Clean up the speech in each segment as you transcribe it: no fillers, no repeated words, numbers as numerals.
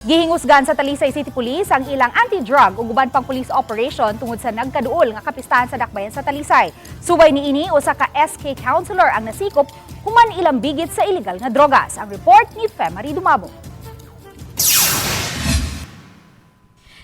Gihingusgan sa Talisay City Police ang ilang anti-drug ug uban pang police operation tungod sa nagkaduol nga kapistahan sa dakbayan sa Talisay. Subay niini usa ka SK counselor ang nasikop human ilang bigit sa illegal nga drogas. Ang report ni Femari Dumabo.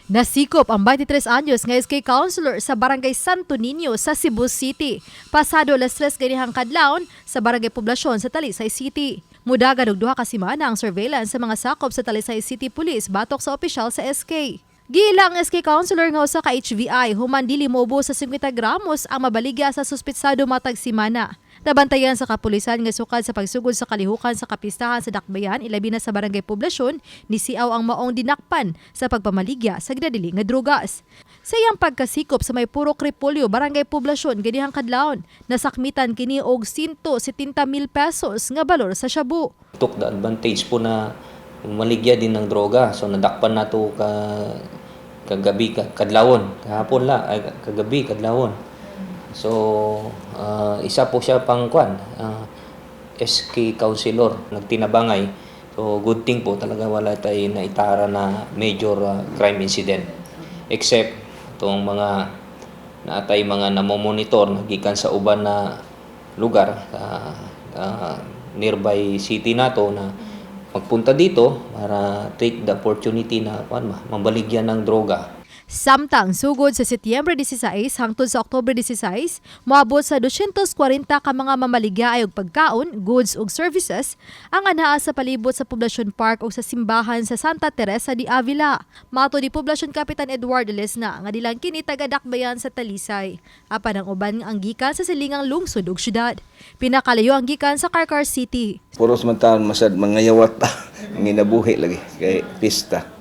Nasikop ang 23 anyos nga SK counselor sa Barangay Santo Niño sa Cebu City. Pasado alas 3 ganihang kadlawon sa Barangay Poblasyon sa Talisay City. Mudagan og duha ka semana ang surveillance sa mga sakop sa Talisay City Police batok sa opisyal sa SK. Gila ang SK counselor nga usa ka HVI human dili moubos sa 50 gramos ang mabaligya sa suspitsado matag semana. Nabantayan sa kapulisan nga sukad sa pagsugod sa kalihukan sa kapistahan sa dakbayan ilabi na sa Barangay Poblasyon ni siaw ang maong dinakpan sa pagpamaligya sa ginadili nga drogas. Sa iyang pagkasikop sa may Purok Repolyo, Barangay Poblasyon ganihang kadlawon, nasakmitan kini og 170,000 pesos nga balor sa shabu. Took the advantage po na maligya din ng droga. So nadakpan na to kagabi, kadlawon. Kahapon la, ay kagabi, kadlawon. So isa po siya pang SK counselor, nagtinabangay. So good thing po talaga wala tayo naitara na major crime incident. Except itong mga naatay mga namomonitor nagikan sa uban na lugar nearby city nato na magpunta dito para take the opportunity na mambaligyan ng droga. Samtang sugod sa Setyembre 16 hangtod sa Oktubre 16, moabot sa 240 ka mga mamaligya og pagkaon, goods ug services ang anaa sa palibot sa Poblasyon Park o sa simbahan sa Santa Teresa de Avila. Mato ni Poblasyon Kapitan Edward Lesna nga dilang kini taga-dakbayan sa Talisay. Apan ang uban ang gikan sa silingang lungsod ug syudad. Pinakalayo ang gikan sa Carcar City. Puros man taon masad mangayawat pa nginabuhi lagi kay pista.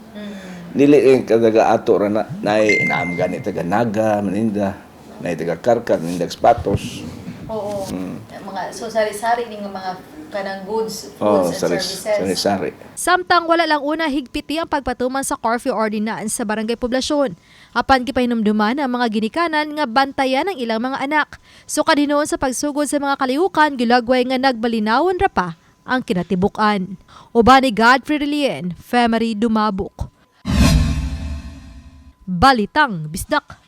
Dili kadaga ato ra na naam gani taga Naga maninda nay taga Carcar maninda sapatos. Oo. Mga so sari-sari ning mga kanang goods, foods and services. Sari-sari. Samtang wala lang una higpiti ang pagpatuman sa curfew ordinance sa Barangay Poblasyon. Apan gipahinumduman ang mga ginikanan nga bantayan ang ilang mga anak. So kadinoon sa pagsugod sa mga kalihukan gilagway nga nagbalinawon ra pa ang kinatibukan. Uban ni Godfrey Relien, Femari Dumabok. Balitang Bisdak.